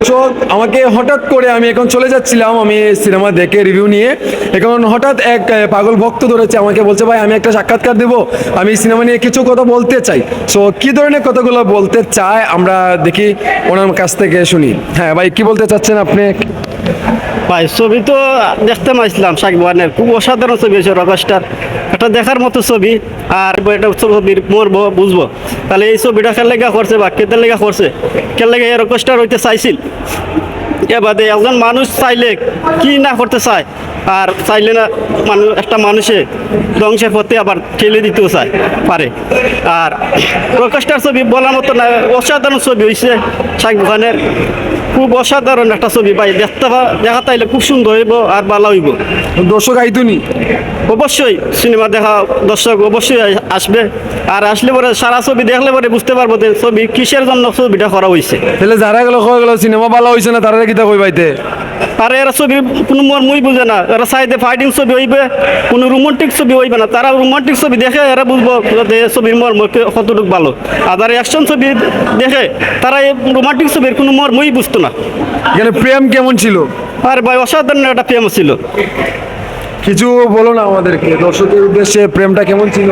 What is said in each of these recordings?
দর্শক আমাকে হঠাৎ করে আমি এখন চলে যাচ্ছিলাম আমি সিনেমা দেখে রিভিউ নিয়ে, এখন হঠাৎ এক পাগল ভক্ত ধরেছে আমাকে, বলছে ভাই আমি একটা সাক্ষাৎকার দেবো, আমি সিনেমা নিয়ে কিছু কথা বলতে চাই। সো কী ধরনের কথাগুলো বলতে চায় আমরা দেখি ওনার কাছ থেকে শুনি। হ্যাঁ ভাই, কি বলতে চাচ্ছেন আপনি? ভাই ছবি তো দেখতে পাইছিলাম শাকিব খানের, খুব অসাধারণ ছবি হয়েছে রকস্টার, একটা দেখার মতো ছবি। আর এটা ছবির মরবো বুঝবো তাহলে এই ছবিটা কেন লেগা করছে বা কেদের লেগা করছে, কেন লেগে এই রকস্টার হইতে চাইছিল। এবারে একজন মানুষ চাইলে কি না করতে চায়, আর চাইলে না মানুষ একটা মানুষে ধ্বংসের পথে আবার ঠেলে দিতেও চায় পারে। আর রকস্টার ছবি বলার মতো না, অসাধারণ ছবি হয়েছে শাকিব খানের, খুব অসাধারণ একটা ছবি ভাই। দেখা তাইলে খুব সুন্দর হইব আর ভালো হইব। দর্শক আইতুনি অবশ্যই সিনেমা দেখা দর্শক অবশ্যই আসবে, আর আসলে পরে সারা ছবি দেখলে পরে বুঝতে পারবো যে ছবি কিসের জন্য ছবিটা করা হয়েছে। তাহলে যারা গেল কয়ে গেল সিনেমা ভালো হয়েছে না, তারা কিতা কই পাইতে? আর এরা ছবির কোনো মর্মই বুঝে না, এরা চাইতে ফাইটিং ছবি হইবে, কোনো রোমান্টিক ছবি হইবে না। তারা রোমান্টিক ছবি দেখে এরা বুঝবো যে ছবির মর্ম কতটুকু ভালো, আর অ্যাকশন ছবি দেখে তারা এই রোমান্টিক ছবির কোনো মর্মই বুঝতো না। এখানে প্রেম কেমন ছিল? আর ভাই অসাধারণ একটা প্রেম ছিল। কিছু বলো না আমাদেরকে, দর্শকের উদ্দেশ্যে প্রেমটা কেমন ছিল?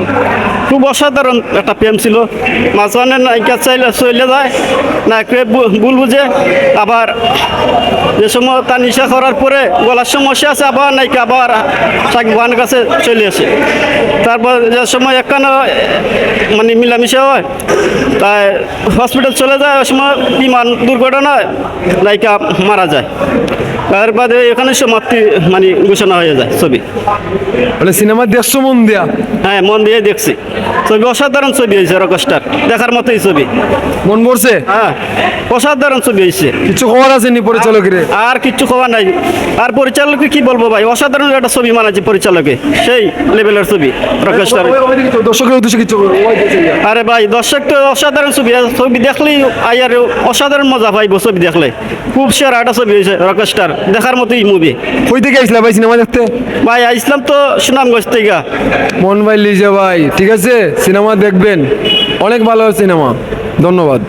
খুব অসাধারণ একটা প্রেম ছিল। মাঝখানে নায়িকা চাইলে চলে যায়, নায়িকা ভুল বুঝে, আবার যে সময় তার নিশা করার পরে গলার সমস্যা আছে, আবার নায়িকা আবার শাকিব খানের কাছে চলে আসে। তারপর যে সময় একখানে মানে মিলামিশা হয়, তাই হসপিটাল চলে যায়, ওই সময় বিমান দুর্ঘটনায় নায়িকা মারা যায়। তার বাদে এখানে সমাপ্তি মানে ঘোষণা হয়ে যায় ছবি। মানে সিনেমা দেখছো মন দিয়া? হ্যাঁ, মন দিয়ে দেখছি। ছবি অসাধারণ ছবি হয়েছে, রকস্টার দেখার মতোই ছবি। মন পড়ছে? হ্যাঁ, অসাধারণ ছবি হয়েছে। কিছু খবর আছে নি পরিচালকের? আর কিচ্ছু খবর নাই। আর পরিচালককে কি বলবো ভাই, অসাধারণ একটা ছবি মানাচ্ছে পরিচালকে, সেই লেভেলের ছবি রকস্টার। দর্শকের উদ্দেশ্যে কিছু বলো। আরে ভাই দর্শক তো অসাধারণ ছবি, ছবি দেখলেই আয়ার অসাধারণ মজা পাইব ছবি দেখলে। খুব সেরা একটা ছবি হয়েছে রকস্টার, দেখার মতোই মুভি। কই থেকে আইসলা ভাই সিনেমা দেখতে? ভাই আইসলাম তো সুনামগঞ্জ থেকে। মন ভাই লিজে ভাই, ঠিক আছে সিনেমা দেখবেন, অনেক ভালো সিনেমা। ধন্যবাদ।